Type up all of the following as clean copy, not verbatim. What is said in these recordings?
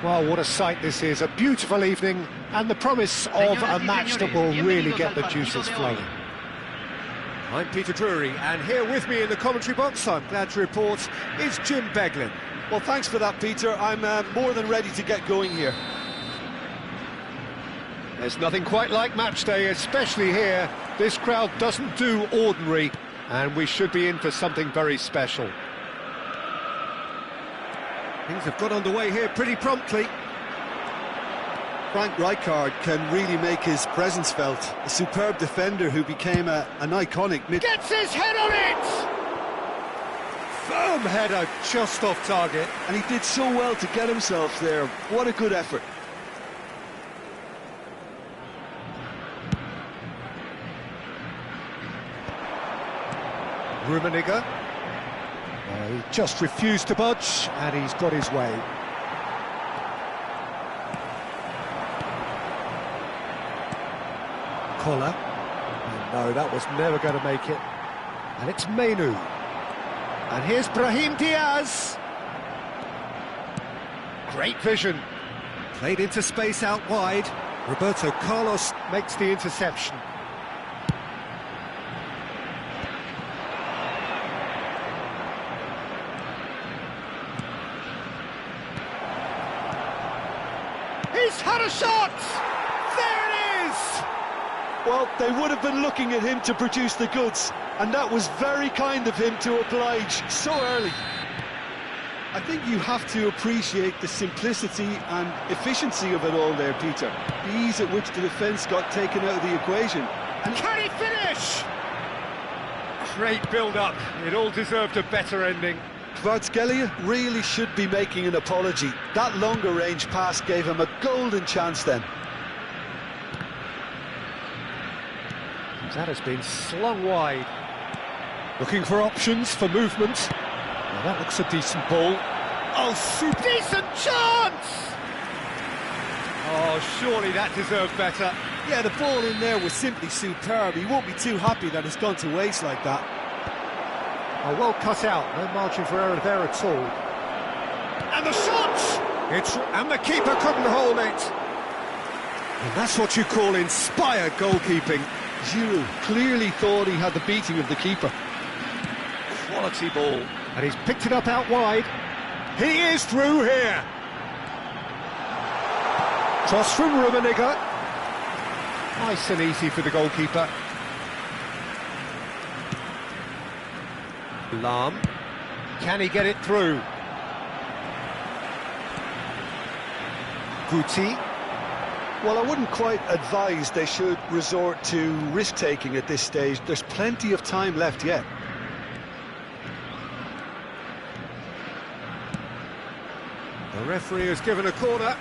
Well, what a sight this is, a beautiful evening and the promise of a match that will really get the juices flowing. I'm Peter Drury, and here with me in the commentary box, I'm glad to report, is Jim Beglin. Well, thanks for that, Peter. I'm more than ready to get going here. There's nothing quite like match day, especially here. This crowd doesn't do ordinary, and we should be in for something very special. Things have got underway here pretty promptly. Frank Rijkaard can really make his presence felt. A superb defender who became an iconic mid... Gets his head on it! Firm header, just off target. And he did so well to get himself there. What a good effort. Rummenigge. He just refused to budge, and he's got his way. Koller. No, that was never going to make it. And it's Mainoo. And here's Brahim Diaz. Great vision. Played into space out wide. Roberto Carlos makes the interception. He's had a shot! There it is! Well, they would have been looking at him to produce the goods, and that was very kind of him to oblige so early. I think you have to appreciate the simplicity and efficiency of it all there, Peter. The ease at which the defence got taken out of the equation. And can he finish? Great build-up. It all deserved a better ending. Kvaratskhelia really should be making an apology. That longer range pass gave him a golden chance then. That has been slung wide. Looking for options for movement. Well, that looks a decent ball. Oh, super decent chance! Oh, surely that deserved better. Yeah, the ball in there was simply superb. He won't be too happy that it's gone to waste like that. Oh, well cut out, no margin for error there at all. And the shot! And the keeper couldn't hold it. And that's what you call inspired goalkeeping. Giroud clearly thought he had the beating of the keeper. Quality ball. And he's picked it up out wide. He is through here. Cross from Rummenigge. Nice and easy for the goalkeeper. Lahm. Can he get it through? Guti. Well, I wouldn't quite advise they should resort to risk-taking at this stage. There's plenty of time left yet. The referee has given a corner.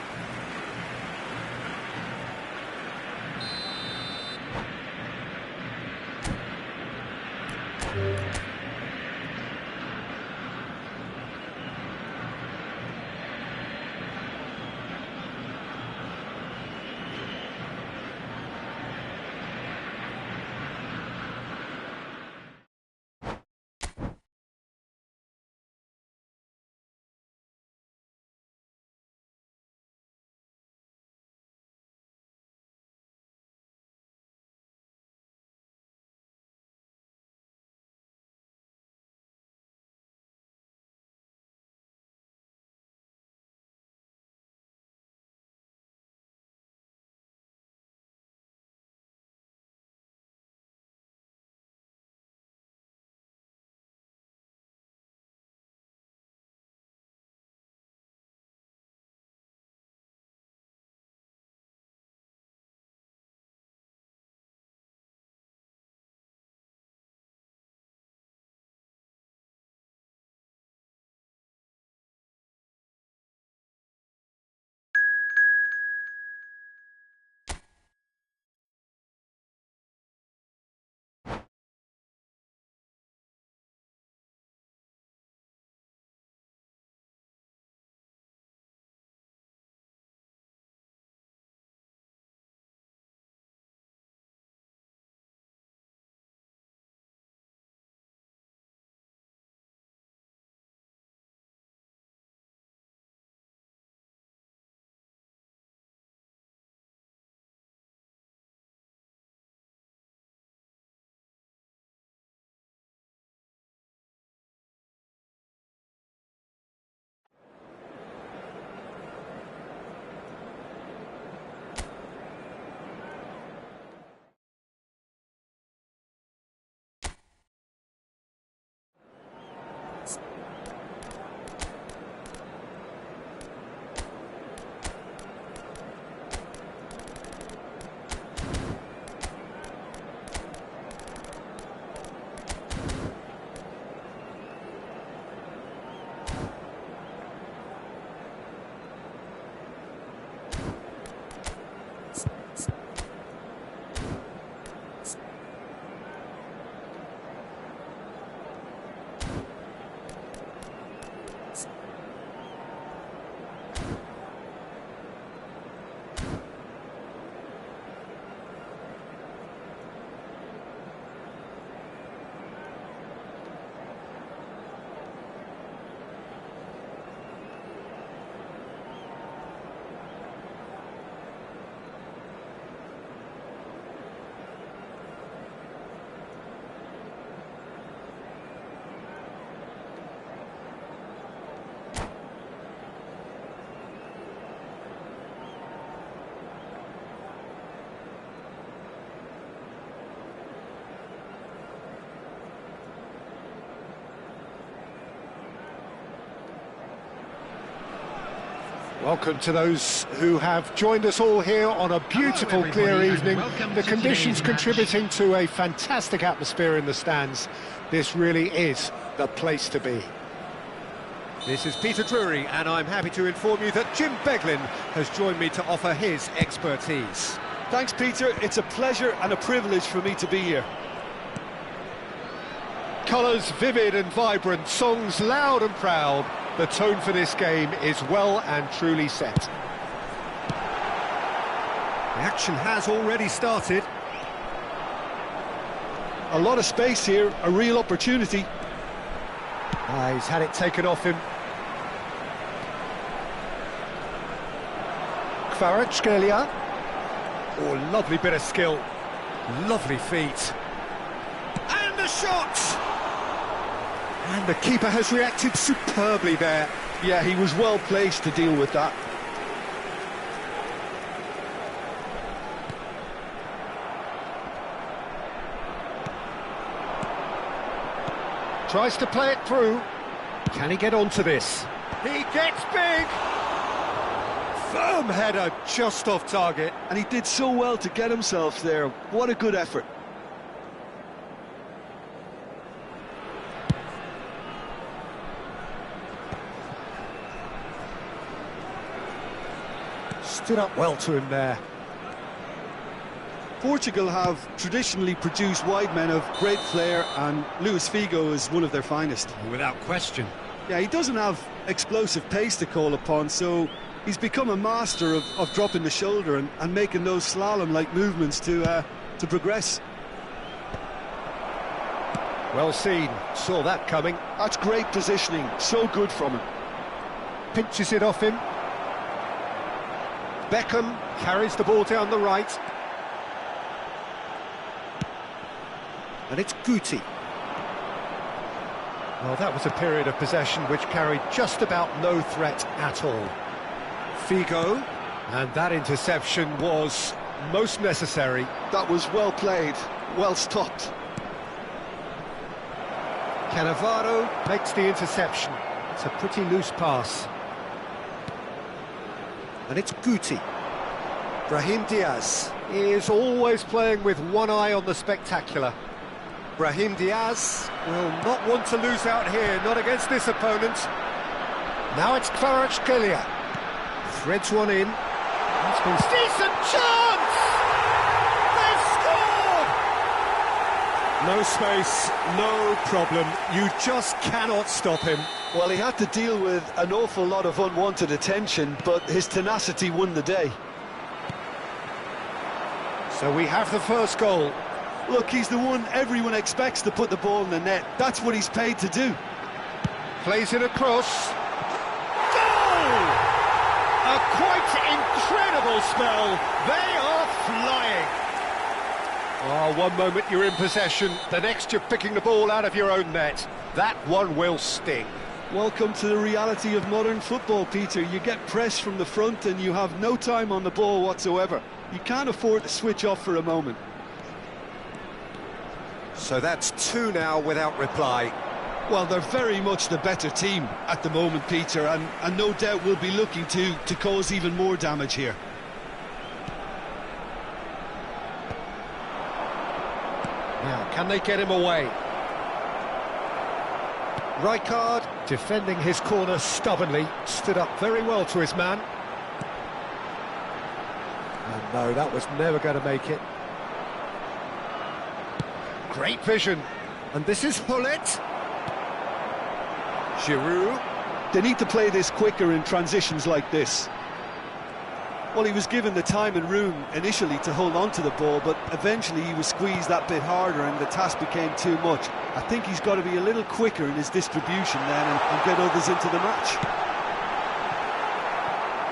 Welcome to those who have joined us all here on a beautiful, clear evening. The conditions contributing to a fantastic atmosphere in the stands. This really is the place to be. This is Peter Drury, and I'm happy to inform you that Jim Beglin has joined me to offer his expertise. Thanks, Peter. It's a pleasure and a privilege for me to be here. Colours vivid and vibrant, songs loud and proud. The tone for this game is well and truly set. The action has already started. A lot of space here, a real opportunity. He's had it taken off him. Kvaratskhelia. Oh, lovely bit of skill. Lovely feet. And the shot! And the keeper has reacted superbly there. Yeah, he was well placed to deal with that. Tries to play it through. Can he get onto this? He gets big! Firm header, just off target. And he did so well to get himself there. What a good effort. Stood up well to him there. Portugal have traditionally produced wide men of great flair, and Luis Figo is one of their finest. Without question. Yeah, he doesn't have explosive pace to call upon, so he's become a master of dropping the shoulder and making those slalom-like movements to progress. Well seen, saw that coming. That's great positioning, so good from him. Pinches it off him. Beckham carries the ball down the right. And it's Guti. Well, that was a period of possession which carried just about no threat at all. Figo, and that interception was most necessary. That was well played, well stopped. Cannavaro makes the interception. It's a pretty loose pass. And it's Guti. Brahim Diaz is always playing with one eye on the spectacular. Brahim Diaz will not want to lose out here, not against this opponent. Now it's Kvaratskhelia. Threads one in. That's been decent chance! They've scored! No space, no problem. You just cannot stop him. Well, he had to deal with an awful lot of unwanted attention, but his tenacity won the day. So we have the first goal. Look, he's the one everyone expects to put the ball in the net. That's what he's paid to do. Plays it across. Goal! A quite incredible spell. They are flying. Oh, one moment you're in possession, the next you're picking the ball out of your own net. That one will sting. Welcome to the reality of modern football, Peter. You get pressed from the front and you have no time on the ball whatsoever. You can't afford to switch off for a moment. So that's two now without reply. Well, they're very much the better team at the moment, Peter, and no doubt will be looking to cause even more damage here. Now, can they get him away? Rijkaard, defending his corner stubbornly, stood up very well to his man. And no, that was never going to make it. Great vision. And this is Hullet. Giroud. They need to play this quicker in transitions like this. Well, he was given the time and room initially to hold on to the ball, but eventually he was squeezed that bit harder and the task became too much. I think he's got to be a little quicker in his distribution then and get others into the match.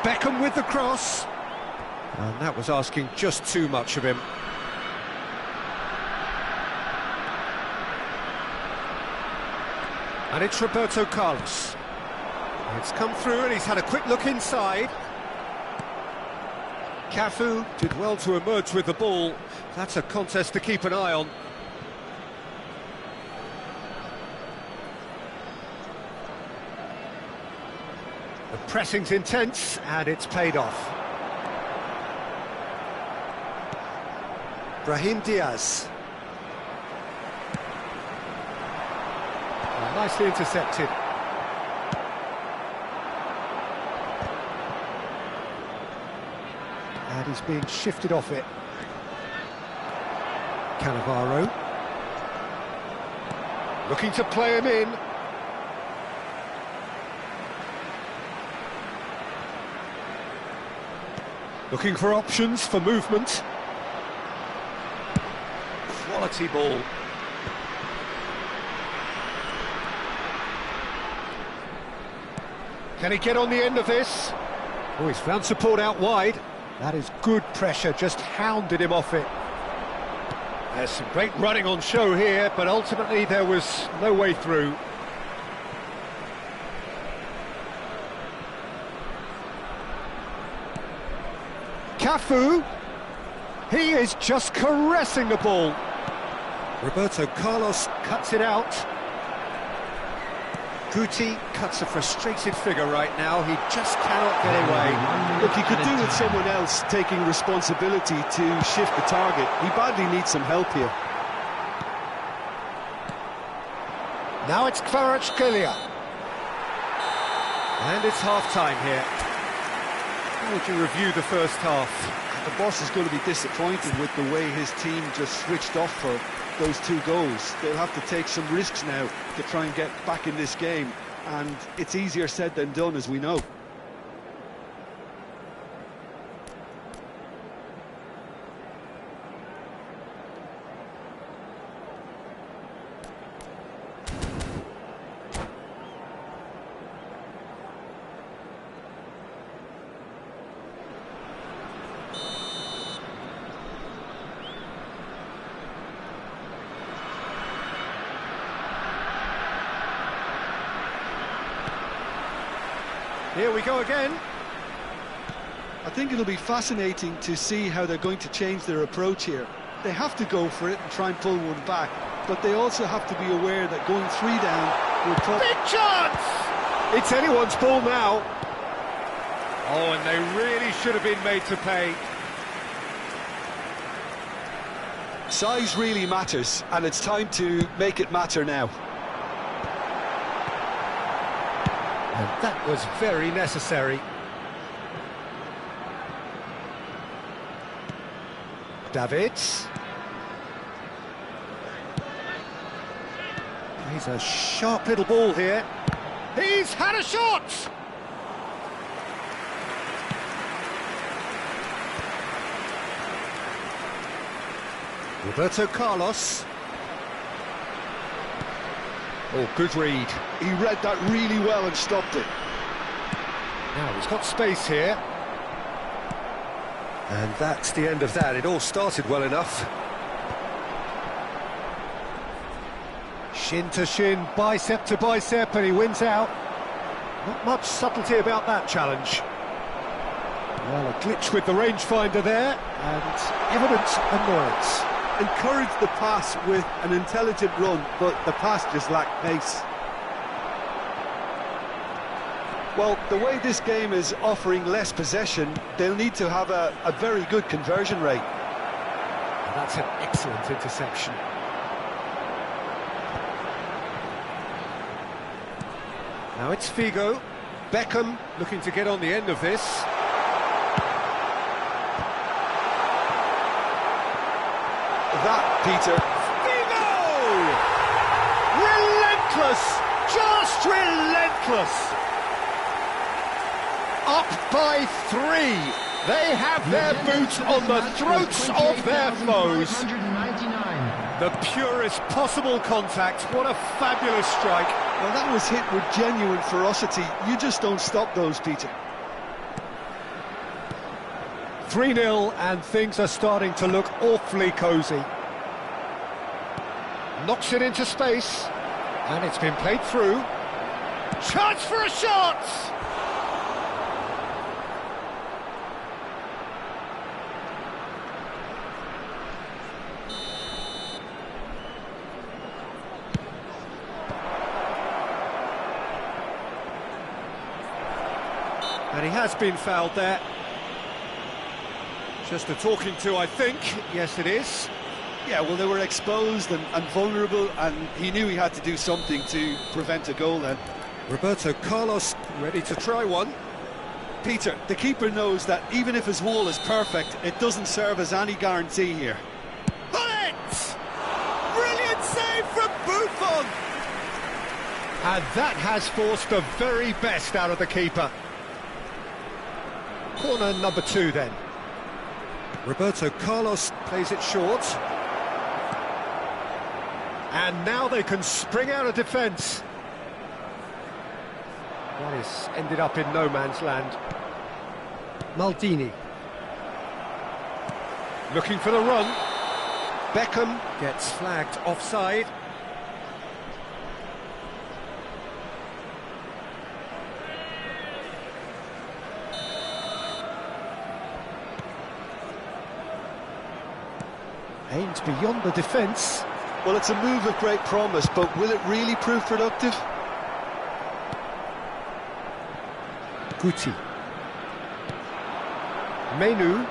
Beckham with the cross. And that was asking just too much of him. And it's Roberto Carlos. It's come through and he's had a quick look inside. Cafu did well to emerge with the ball. That's a contest to keep an eye on. The pressing's intense, and it's paid off. Brahim Diaz. Nicely intercepted. And he's being shifted off it. Cannavaro. Looking to play him in. Looking for options for movement. Quality ball. Can he get on the end of this? Oh, he's found support out wide. That is good pressure, just hounded him off it. There's some great running on show here, but ultimately there was no way through. Cafu, he is just caressing the ball. Roberto Carlos cuts it out. Guti cuts a frustrated figure right now, he just cannot get away. Look, he could do with someone else taking responsibility to shift the target. He badly needs some help here. Now it's Kvaratskhelia. And it's half-time here. How would you review the first half? The boss is going to be disappointed with the way his team just switched off for those 2 goals. They'll have to take some risks now to try and get back in this game, and it's easier said than done, as we know. Here we go again. I think it'll be fascinating to see how they're going to change their approach here. They have to go for it and try and pull one back, but they also have to be aware that going 3 down will probably... Big chance! It's anyone's ball now. Oh, and they really should have been made to pay. Size really matters, and it's time to make it matter now. And that was very necessary. Davids. He's a sharp little ball here. He's had a shot! Roberto Carlos. Oh, good read. He read that really well and stopped it. Now he's got space here. And that's the end of that. It all started well enough. Shin to shin, bicep to bicep, and he wins out. Not much subtlety about that challenge. Well, a glitch with the rangefinder there, and evident annoyance. Encouraged the pass with an intelligent run, but the pass just lacked pace. Well, the way this game is offering less possession, they'll need to have a very good conversion rate. And that's an excellent interception. Now it's Figo. Beckham looking to get on the end of this. That, Peter. Figo! Relentless! Just relentless! Up by 3. They have their boots on the throats of their foes. The purest possible contact. What a fabulous strike. Well, that was hit with genuine ferocity. You just don't stop those, Peter. 3-0, and things are starting to look awfully cosy. Knocks it into space, and it's been played through. Chance for a shot! And he has been fouled there. Just a talking to, I think. Yes, it is. Yeah, well, they were exposed and vulnerable, and he knew he had to do something to prevent a goal then. Roberto Carlos ready to try one. Peter, the keeper knows that even if his wall is perfect, it doesn't serve as any guarantee here. Bullet! Brilliant save from Buffon! And that has forced the very best out of the keeper. Corner number 2 then. Roberto Carlos plays it short. And now they can spring out of defence. That has ended up in no man's land. Maldini. Looking for the run. Beckham gets flagged offside. Aimed beyond the defence. Well, it's a move of great promise, but will it really prove productive? Guti. Menu.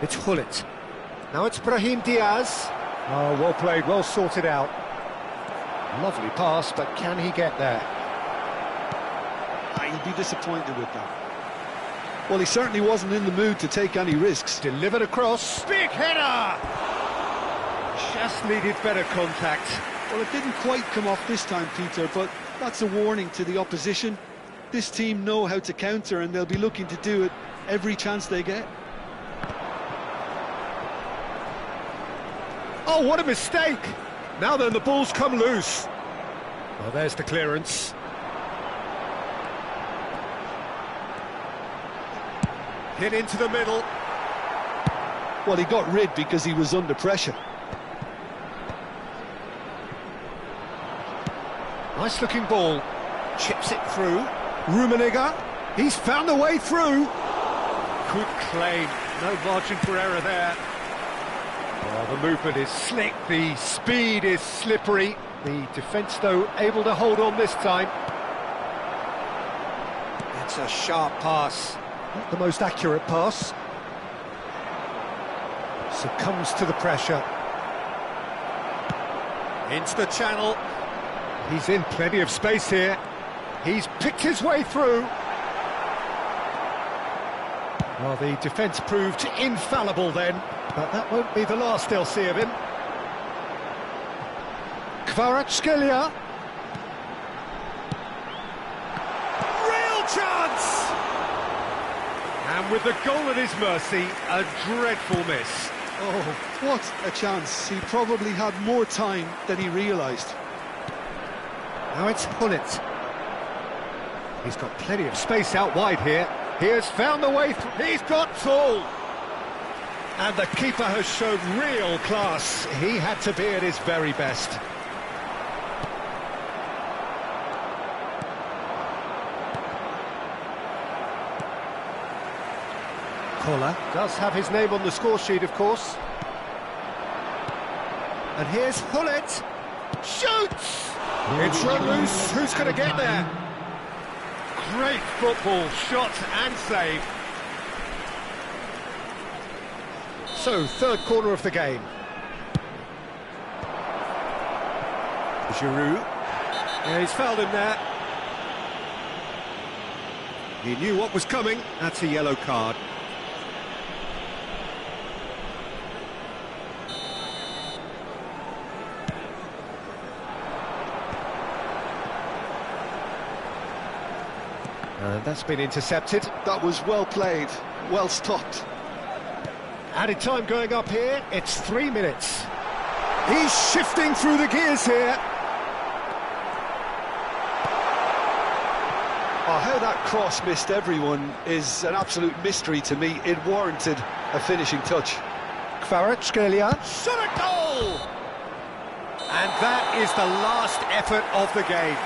It's Hullet. Now it's Brahim Diaz. Oh, well played, well sorted out. Lovely pass, but can he get there? He'll be disappointed with that. Well, he certainly wasn't in the mood to take any risks. Delivered across. Big header! Just needed better contact. Well, it didn't quite come off this time, Peter, but that's a warning to the opposition. This team know how to counter, and they'll be looking to do it every chance they get. Oh, what a mistake! Now then, the ball's come loose. Well, there's the clearance. Hit into the middle. Well, he got rid because he was under pressure. Nice looking ball. Chips it through. Rummenigge. He's found a way through. Good claim. No margin for error there. Well, the movement is slick. The speed is slippery. The defence, though, able to hold on this time. It's a sharp pass. Not the most accurate pass. Succumbs to the pressure. Into the channel. He's in plenty of space here. He's picked his way through. Well, the defence proved infallible then, but that won't be the last they'll see of him. Kvaratskhelia. Real chance! And with the goal at his mercy, a dreadful miss. Oh, what a chance. He probably had more time than he realised. Now it's Hullet. He's got plenty of space out wide here. He has found the way through. He's got full. And the keeper has shown real class. He had to be at his very best. Koller does have his name on the score sheet, of course. And here's Hullet. Shoots! It's run loose. Who's going to get there? Great football, shot and save. So, third corner of the game. Giroud. Yeah, he's fouled him there. He knew what was coming. That's a yellow card. And that's been intercepted. That was well played, well stopped. Added time going up here, it's 3 minutes. He's shifting through the gears here. Oh, how that cross missed everyone is an absolute mystery to me. It warranted a finishing touch. Kvaratskhelia. Shot a goal! And that is the last effort of the game.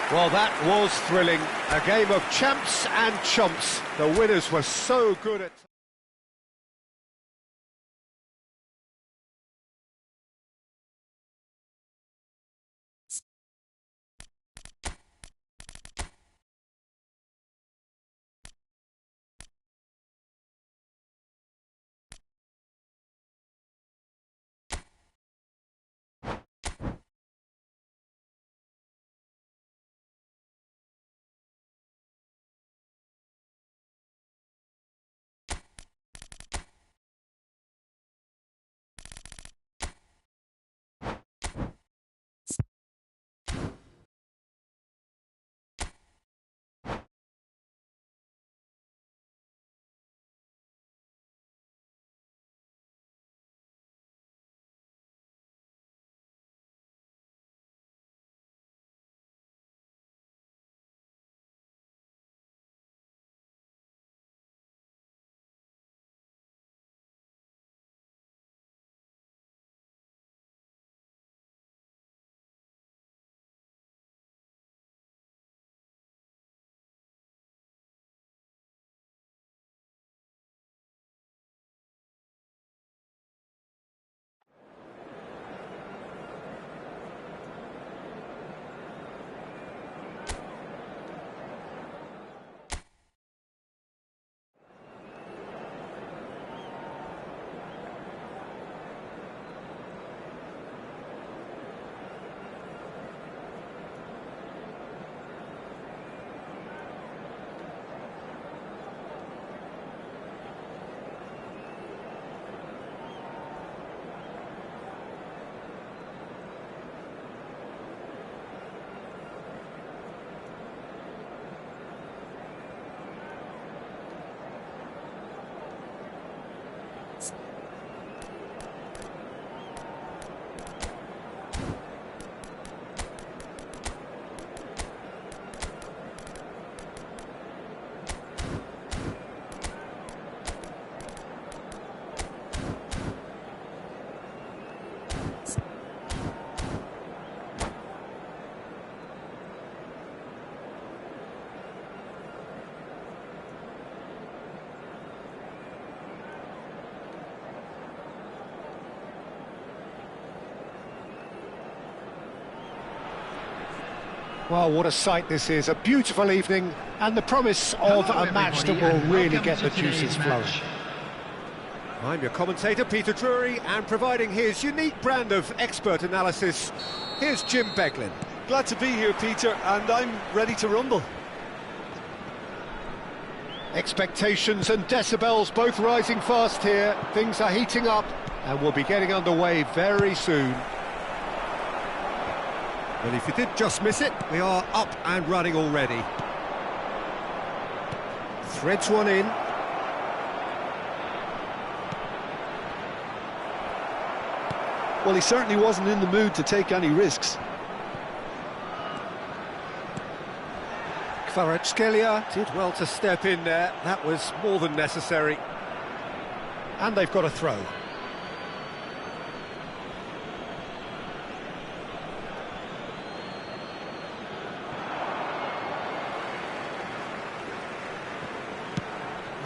Well, that was thrilling. A game of champs and chumps. The winners were so good at... Well, what a sight this is, a beautiful evening, and the promise of a match that will really get the juices flowing. I'm your commentator, Peter Drury, and providing his unique brand of expert analysis, here's Jim Beglin. Glad to be here, Peter, and I'm ready to rumble. Expectations and decibels both rising fast here. Things are heating up, and we'll be getting underway very soon. Well, if you did just miss it, we are up and running already. Threads one in. Well, he certainly wasn't in the mood to take any risks. Kvaratskhelia did well to step in there. That was more than necessary. And they've got a throw.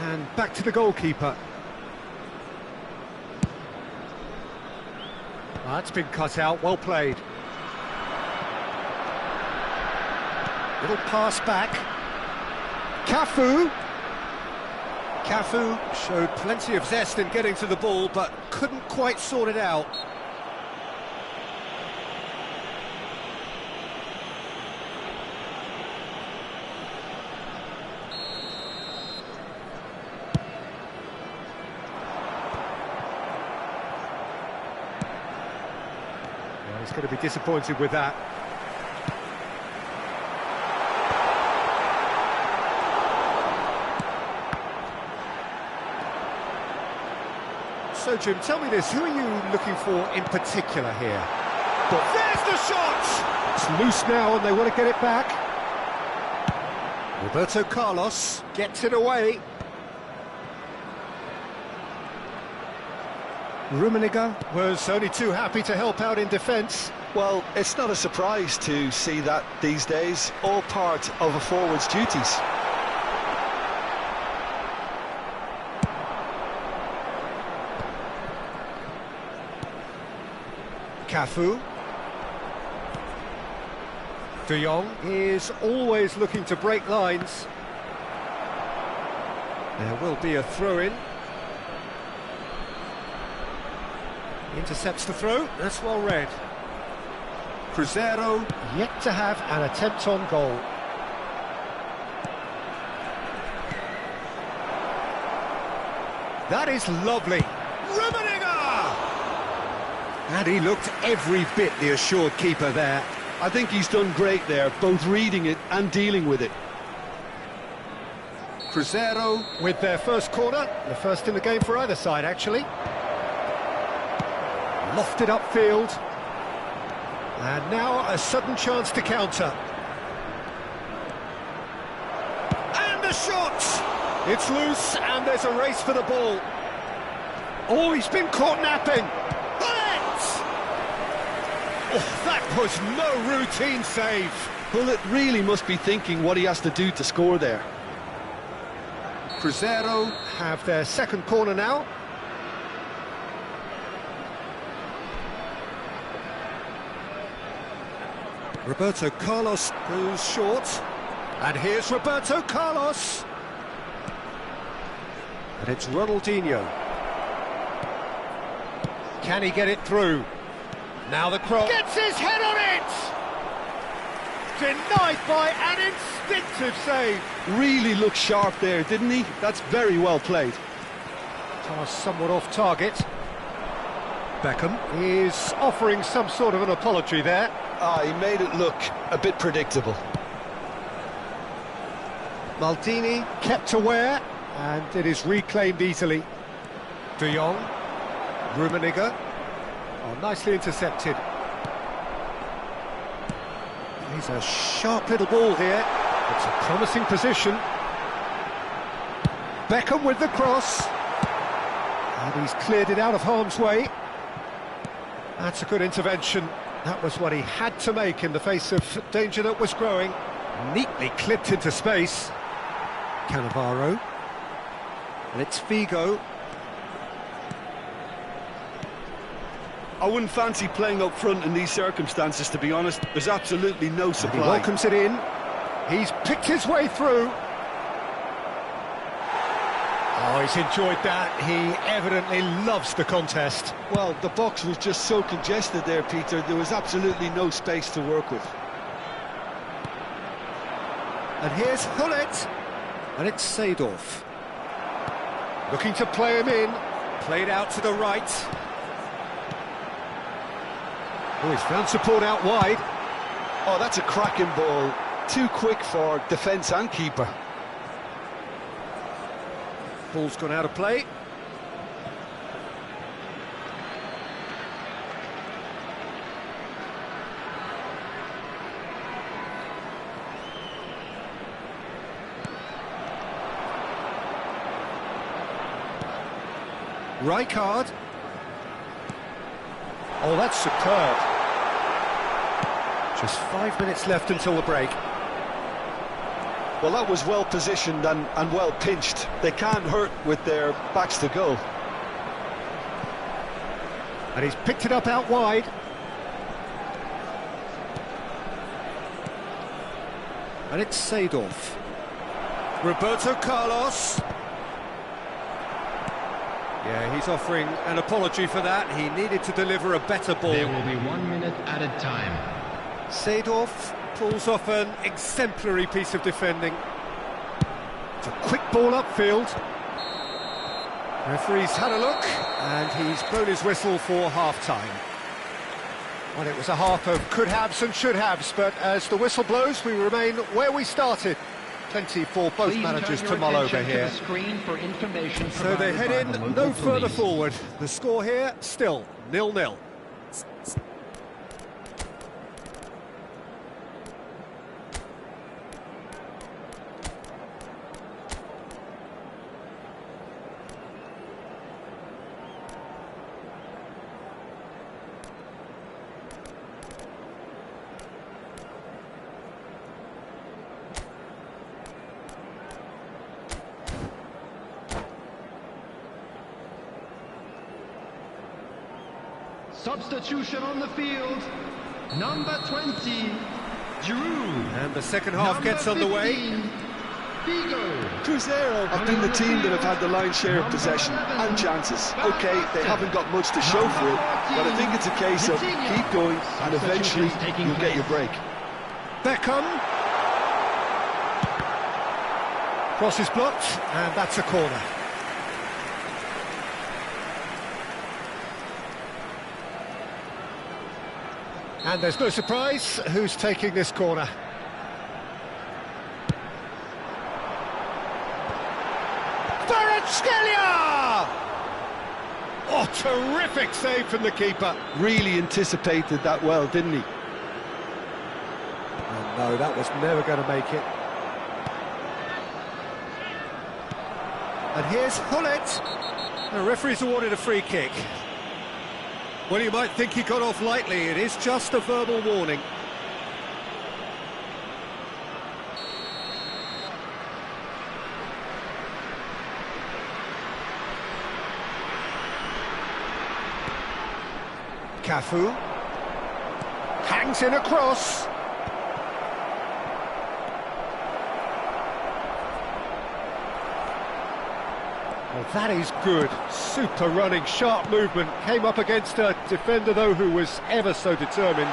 And back to the goalkeeper. That's been cut out, well played. Little pass back. Cafu. Cafu showed plenty of zest in getting to the ball, but couldn't quite sort it out. He's going to be disappointed with that. So, Jim, tell me this, who are you looking for in particular here? But there's the shot! It's loose now and they want to get it back. Roberto Carlos gets it away. Rummenigge was only too happy to help out in defence. Well, it's not a surprise to see that these days, all part of a forward's duties. Cafu. De Jong is always looking to break lines. There will be a throw-in. Intercepts the throw, that's well read. Cruzeiro yet to have an attempt on goal. That is lovely. Rummenigge! And he looked every bit the assured keeper there. I think he's done great there, both reading it and dealing with it. Cruzeiro with their first corner, the first in the game for either side, actually. Lofted upfield. And now a sudden chance to counter. And the shot! It's loose and there's a race for the ball. Oh, he's been caught napping. Bullet! Oh, that was no routine save. Bullet really must be thinking what he has to do to score there. Cruzeiro have their second corner now. Roberto Carlos goes short, and here's Roberto Carlos. And it's Ronaldinho. Can he get it through? Now the cross. Gets his head on it! Denied by an instinctive save. Really looked sharp there, didn't he? That's very well played. Toss somewhat off target. Beckham is offering some sort of an apology there. He made it look a bit predictable. Maldini kept aware, and it is reclaimed easily. De Jong, Rummenigge, nicely intercepted. He's a sharp little ball here. It's a promising position. Beckham with the cross. And he's cleared it out of harm's way. That's a good intervention. That was what he had to make in the face of danger that was growing. Neatly clipped into space. Cannavaro. And it's Figo. I wouldn't fancy playing up front in these circumstances, to be honest. There's absolutely no supply. He welcomes it in. He's picked his way through. Oh, he's enjoyed that. He evidently loves the contest. Well, the box was just so congested there, Peter. There was absolutely no space to work with. And here's Hullet. And it's Seedorf. Looking to play him in. Played out to the right. Oh, he's found support out wide. Oh, that's a cracking ball. Too quick for defence and keeper. Ball's gone out of play. Rijkaard. Oh, that's superb. Just 5 minutes left until the break. Well, that was well positioned and well pinched. They can't hurt with their backs to goal. And he's picked it up out wide. And it's Seedorf. Roberto Carlos. Yeah, he's offering an apology for that. He needed to deliver a better ball. There will be 1 minute at a time. Seedorf pulls off an exemplary piece of defending. It's a quick ball upfield. Referee's had a look, and he's blown his whistle for half-time. Well, it was a half of could-haves and should-haves, but as the whistle blows, we remain where we started. Plenty for both managers to mull over here. So they head in no further forward. The score here, still 0-0. Substitution on the field, number 20, Giroud. And the second half gets underway. Figo. Cruzeiro have been the team that have had the lion's share of possession and chances. OK, they haven't got much to show for it, but I think it's a case of keep going and eventually you'll get your break. Beckham. Cross is blocked, and that's a corner. And there's no surprise who's taking this corner. Kvaratskhelia! Oh, terrific save from the keeper. Really anticipated that well, didn't he? Oh, no, that was never going to make it. And here's Hullet. The referee's awarded a free kick. Well, you might think he got off lightly. It is just a verbal warning. Cafu hangs in a cross. Well, that is good. Super running, sharp movement. Came up against a defender, though, who was ever so determined.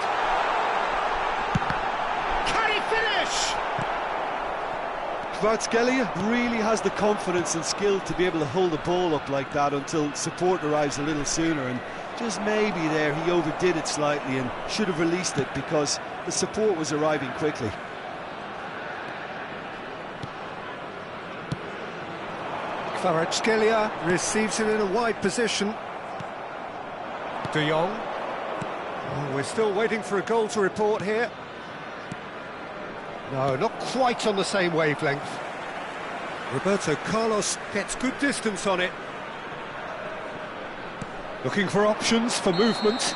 Can he finish? Kvaratskhelia really has the confidence and skill to be able to hold the ball up like that until support arrives a little sooner, and just maybe there he overdid it slightly and should have released it because the support was arriving quickly. Kvaratskhelia receives it in a wide position. De Jong. Oh, we're still waiting for a goal to report here. No, not quite on the same wavelength. Roberto Carlos gets good distance on it. Looking for options for movement.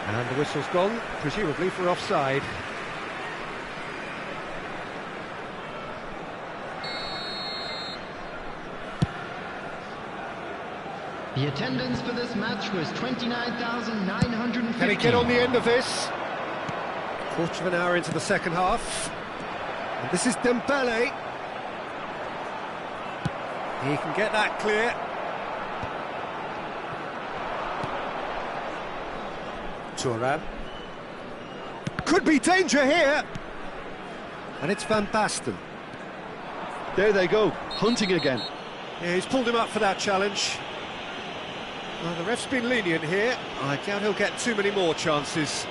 And the whistle's gone, presumably for offside. The attendance for this match was 29,950. Can he get on the end of this? Quarter of an hour into the second half. And this is Dembele. He can get that clear. Thuram. Could be danger here. And it's Van Basten. There they go, hunting again. Yeah, he's pulled him up for that challenge. Well, the ref's been lenient here. I doubt he'll get too many more chances.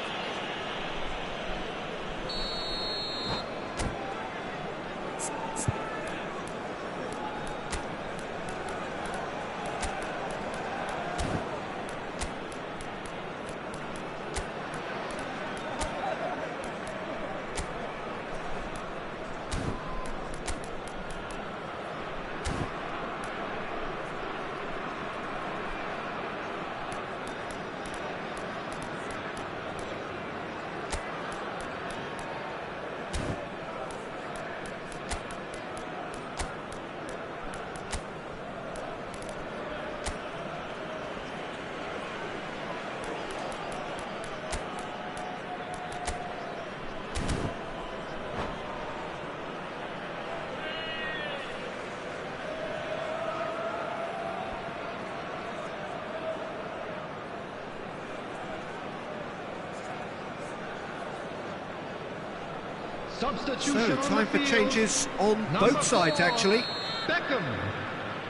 Substitution So, on time the for field. changes on Number both sides, 4, actually. Beckham.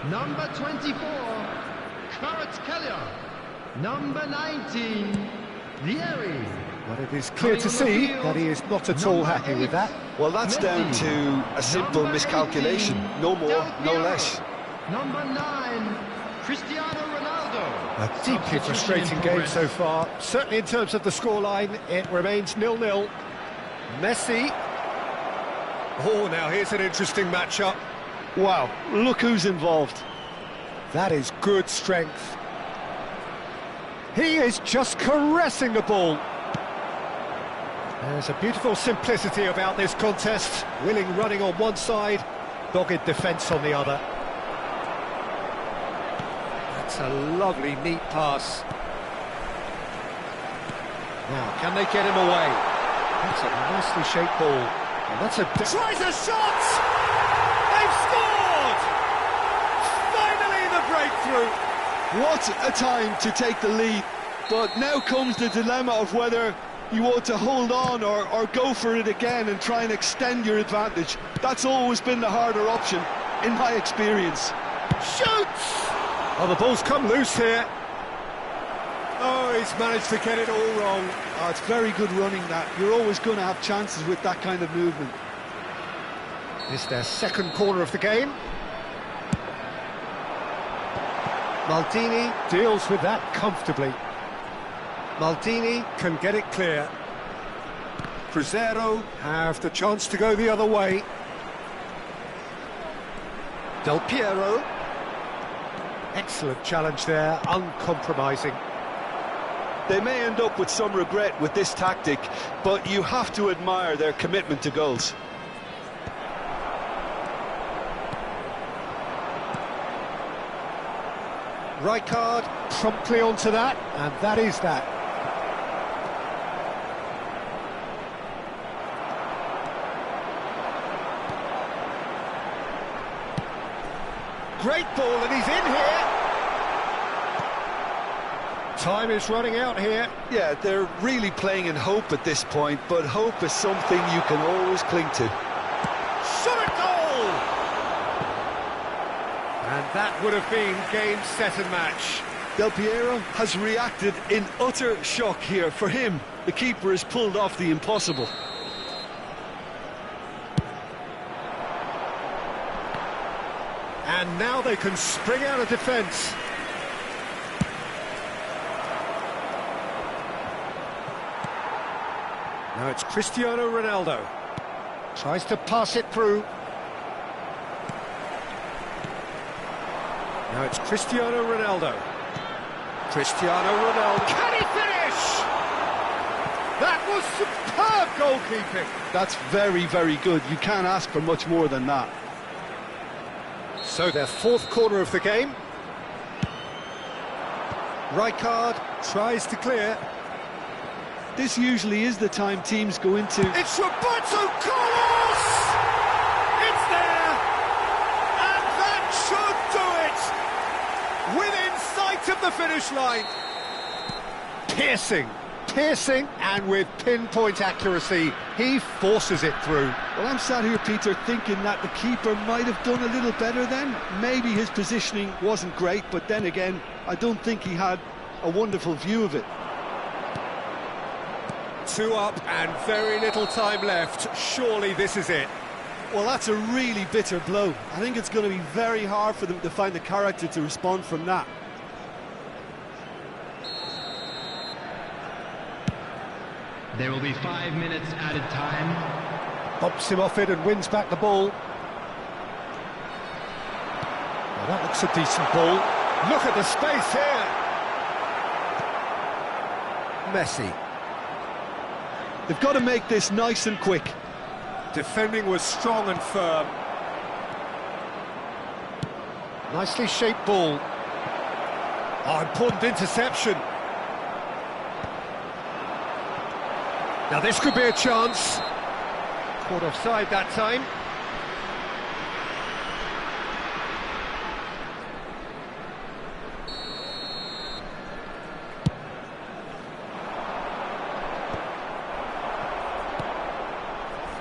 Number 24, Kvaratskhelia. Number 19, Vieri. But it is clear Coming to on the see field, that he is not at all number happy with 8, that. Well, that's down Messi. to a simple Number miscalculation. 18, No more, Del no Piero. less. Number 9, Cristiano Ronaldo. A deeply Substitution frustrating in game progress. so far. Certainly in terms of the scoreline, it remains 0-0. Messi. Oh, now here's an interesting matchup. Wow, look who's involved. That is good strength. He is just caressing the ball. There's a beautiful simplicity about this contest. Willing running on one side, dogged defence on the other. That's a lovely, neat pass. Now, can they get him away? That's a nicely shaped ball. And that's a... Tries a shot! They've scored! Finally the breakthrough! What a time to take the lead. But now comes the dilemma of whether you want to hold on or go for it again and try and extend your advantage. That's always been the harder option, in my experience. Shoots! Oh, the ball's come loose here. Oh, he's managed to get it all wrong. Oh, it's very good running, that. You're always going to have chances with that kind of movement. It's their second corner of the game. Maldini deals with that comfortably. Maldini can get it clear. Cruzeiro have the chance to go the other way. Del Piero. Excellent challenge there, uncompromising. They may end up with some regret with this tactic, but you have to admire their commitment to goals. Rijkaard promptly onto that, and that is that. Great ball, and he's in here. Time is running out here. Yeah, they're really playing in hope at this point, but hope is something you can always cling to. Shot at goal! And that would have been game, set and match. Del Piero has reacted in utter shock here. For him, the keeper has pulled off the impossible. And now they can spring out of defence. Now it's Cristiano Ronaldo. Tries to pass it through. Now it's Cristiano Ronaldo. Cristiano Ronaldo. Can he finish? That was superb goalkeeping. That's very, very good. You can't ask for much more than that. So their fourth corner of the game. Rijkaard tries to clear. This usually is the time teams go into... It's Roberto Carlos! It's there! And that should do it! Within sight of the finish line. Piercing, and with pinpoint accuracy, he forces it through. Well, I'm sat here, Peter, thinking that the keeper might have done a little better then. Maybe his positioning wasn't great, but then again, I don't think he had a wonderful view of it. 2 up and very little time left. Surely this is it. Well, that's a really bitter blow. I think it's going to be very hard for them to find the character to respond from that. There will be 5 minutes added time. Bumps him off it and wins back the ball. Well, that looks a decent ball. Look at the space here. Messi. They've got to make this nice and quick. Defending was strong and firm. Nicely shaped ball. Oh, important interception. Now this could be a chance. Caught offside that time.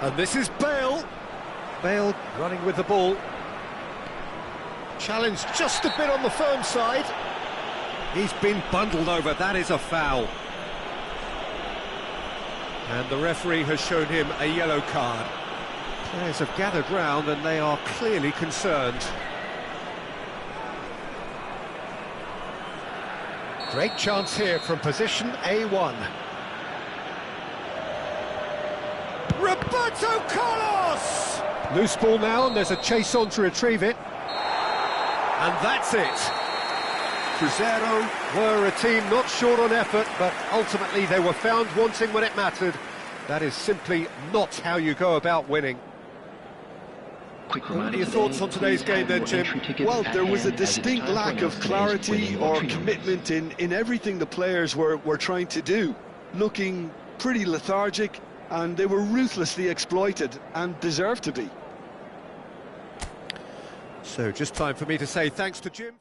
And this is Bale. Bale running with the ball. Challenged just a bit on the firm side. He's been bundled over, that is a foul. And the referee has shown him a yellow card. Players have gathered round and they are clearly concerned. Great chance here from position A1. Roberto Carlos! Loose ball now and there's a chase on to retrieve it. And that's it. Cruzeiro were a team not short on effort, but ultimately they were found wanting when it mattered. That is simply not how you go about winning. What are your thoughts on today's game then, Jim? Well, there was a distinct lack of clarity or commitment in everything the players were trying to do. Looking pretty lethargic, and they were ruthlessly exploited and deserved to be. So just time for me to say thanks to Jim.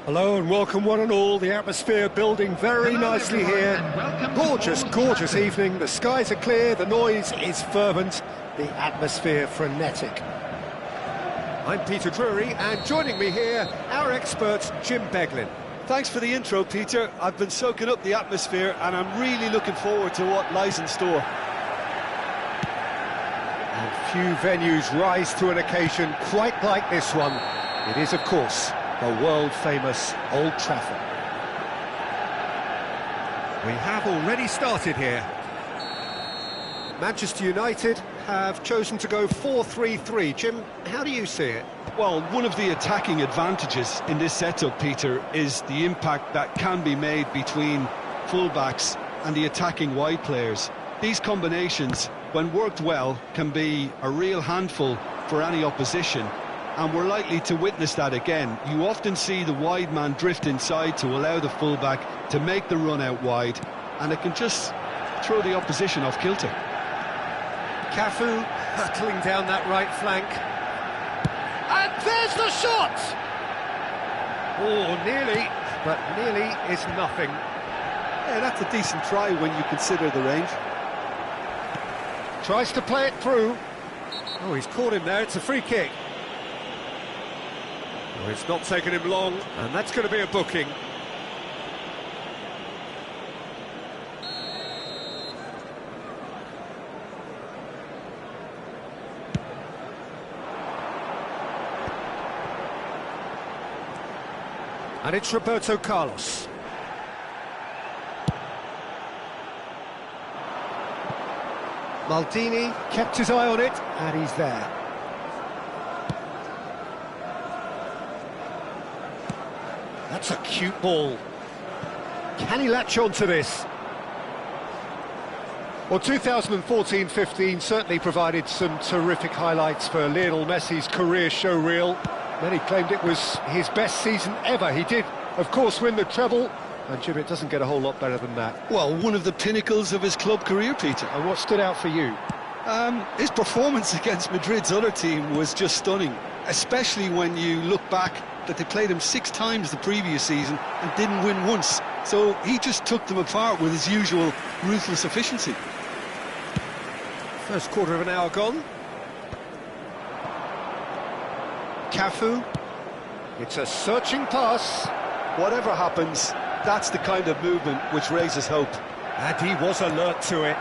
Hello and welcome one and all. The atmosphere building very nicely here. Gorgeous, gorgeous evening. The skies are clear, the noise is fervent, the atmosphere frenetic. I'm Peter Drury, and joining me here, our expert Jim Beglin. Thanks for the intro, Peter. I've been soaking up the atmosphere and I'm really looking forward to what lies in store. And few venues rise to an occasion quite like this one. It is, of course, the world-famous Old Trafford. We have already started here. Manchester United have chosen to go 4-3-3. Jim, how do you see it? Well, one of the attacking advantages in this setup, Peter, is the impact that can be made between fullbacks and the attacking wide players. These combinations, when worked well, can be a real handful for any opposition. And we're likely to witness that again. You often see the wide man drift inside to allow the fullback to make the run out wide, and it can just throw the opposition off kilter. Cafu hurtling down that right flank. And there's the shot! Oh, nearly, but nearly is nothing. Yeah, that's a decent try when you consider the range. Tries to play it through. Oh, he's caught him there, it's a free kick. Oh, it's not taken him long, and that's going to be a booking. And it's Roberto Carlos. Maldini kept his eye on it, and he's there. That's a cute ball. Can he latch on to this? Well, 2014-15 certainly provided some terrific highlights for Lionel Messi's career showreel. Many claimed it was his best season ever. He did, of course, win the treble, and Jim, it doesn't get a whole lot better than that. Well, one of the pinnacles of his club career, Peter. And what stood out for you? His performance against Madrid's other team was just stunning, especially when you look back that they played him 6 times the previous season and didn't win once. So he just took them apart with his usual ruthless efficiency. First quarter of an hour gone. Cafu. It's a searching pass. Whatever happens, that's the kind of movement which raises hope. And he was alert to it.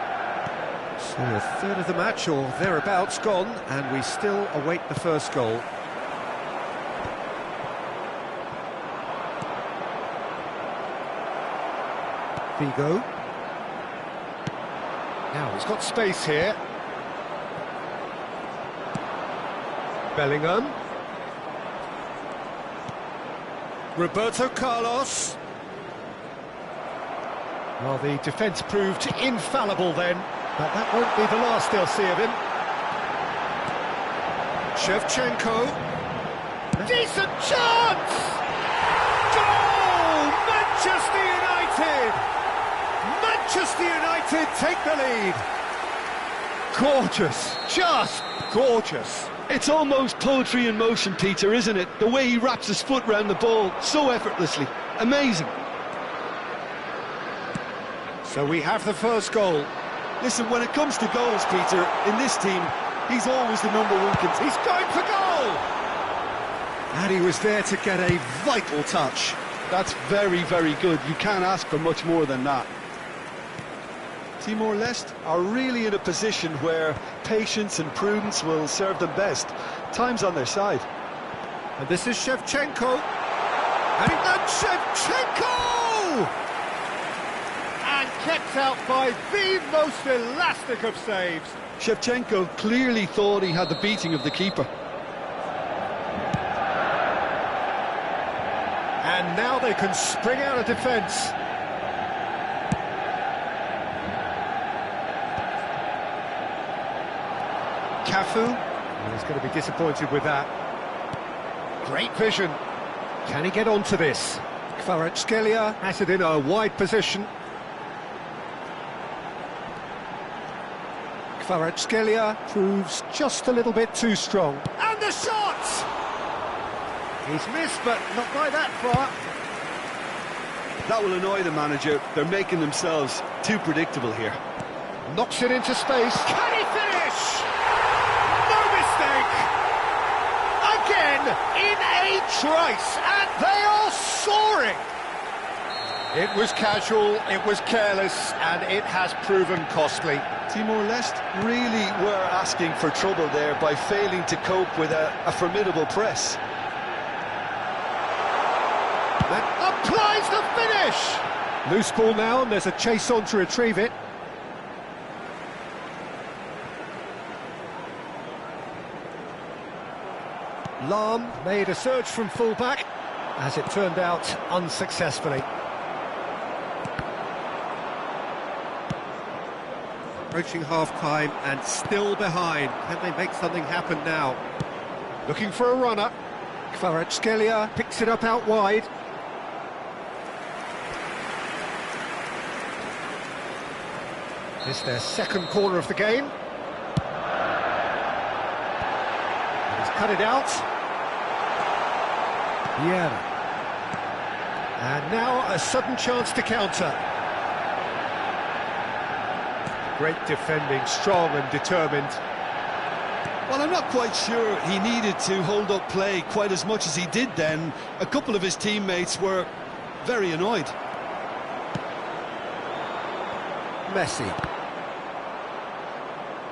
So a third of the match, or thereabouts, gone, and we still await the first goal. Figo. Now he's got space here. Bellingham. Roberto Carlos. Well, the defence proved infallible then, but that won't be the last they'll see of him. Shevchenko. Decent chance! Goal! Manchester United! Manchester United take the lead. Gorgeous, just gorgeous. It's almost poetry in motion, Peter, isn't it? The way he wraps his foot round the ball so effortlessly. Amazing. So we have the first goal. Listen, when it comes to goals, Peter, in this team, he's always the #1 contender. He's going for goal! And he was there to get a vital touch. That's very, very good. You can't ask for much more than that. Timor-Leste are really in a position where patience and prudence will serve them best. Time's on their side. And this is Shevchenko. And Shevchenko! And kept out by the most elastic of saves. Shevchenko clearly thought he had the beating of the keeper. And now they can spring out of defence. Cafu. Well, he's going to be disappointed with that. Great vision. Can he get onto this? Kvaratskhelia has it in a wide position. Kvaratskhelia proves just a little bit too strong. And the shot! He's missed, but not by that far. That will annoy the manager. They're making themselves too predictable here. Knocks it into space. Can he finish? No mistake! Again, in a trice, and they are soaring! It was casual, it was careless, and it has proven costly. Timor-Leste really were asking for trouble there by failing to cope with a formidable press. That applies the finish! Loose ball now, and there's a chase on to retrieve it. Lahm made a surge from full-back, as it turned out unsuccessfully. Approaching half-time and still behind. Can they make something happen now? Looking for a runner. Kvaratskhelia picks it up out wide. It's their second corner of the game. He's cut it out. Vieira. And now a sudden chance to counter. Great defending, strong and determined. Well, I'm not quite sure he needed to hold up play quite as much as he did then. A couple of his teammates were very annoyed. Messi.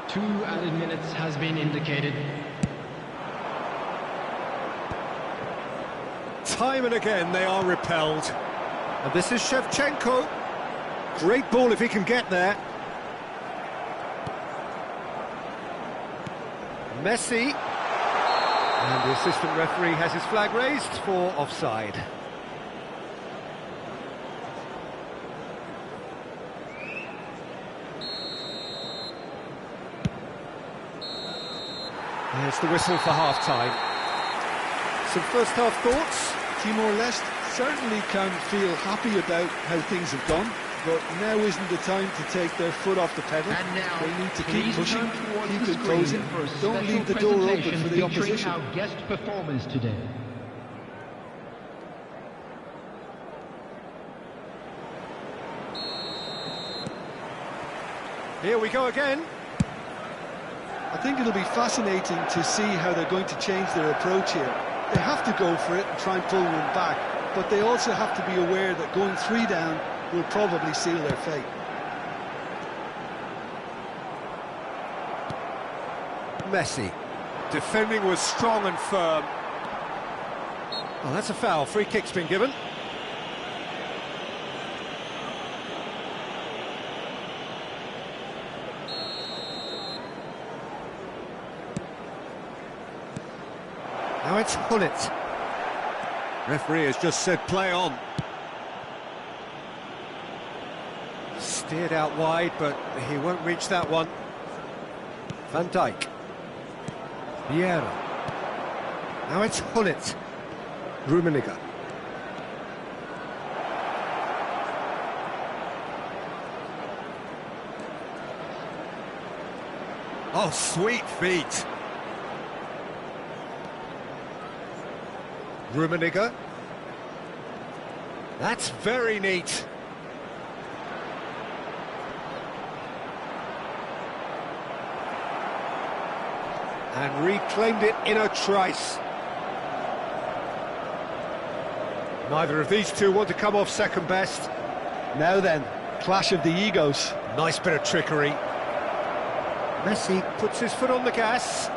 2 added minutes has been indicated. Time and again they are repelled. And this is Shevchenko. Great ball if he can get there. Messi. And the assistant referee has his flag raised for offside. There's the whistle for half-time. Some first-half thoughts? Timor-Leste certainly can feel happy about how things have gone, but now isn't the time to take their foot off the pedal. And now, they need to keep pushing, keep the imposing. Don't leave the door open for the opposition. Our guest performance today. Here we go again. I think it'll be fascinating to see how they're going to change their approach here. They have to go for it and try and pull one back, but they also have to be aware that going 3 down will probably seal their fate. Messi. Defending was strong and firm. Well, that's a foul. Free kick's been given. Now it's Hullet. Referee has just said play on. Steered out wide, but he won't reach that one. Van Dijk. Vieira. Now it's Hullet. Rummenigge. Oh, sweet feet. Rummenigge. That's very neat. And reclaimed it in a trice. Neither of these two want to come off second best. Now then, clash of the egos. Nice bit of trickery. Messi puts his foot on the gas.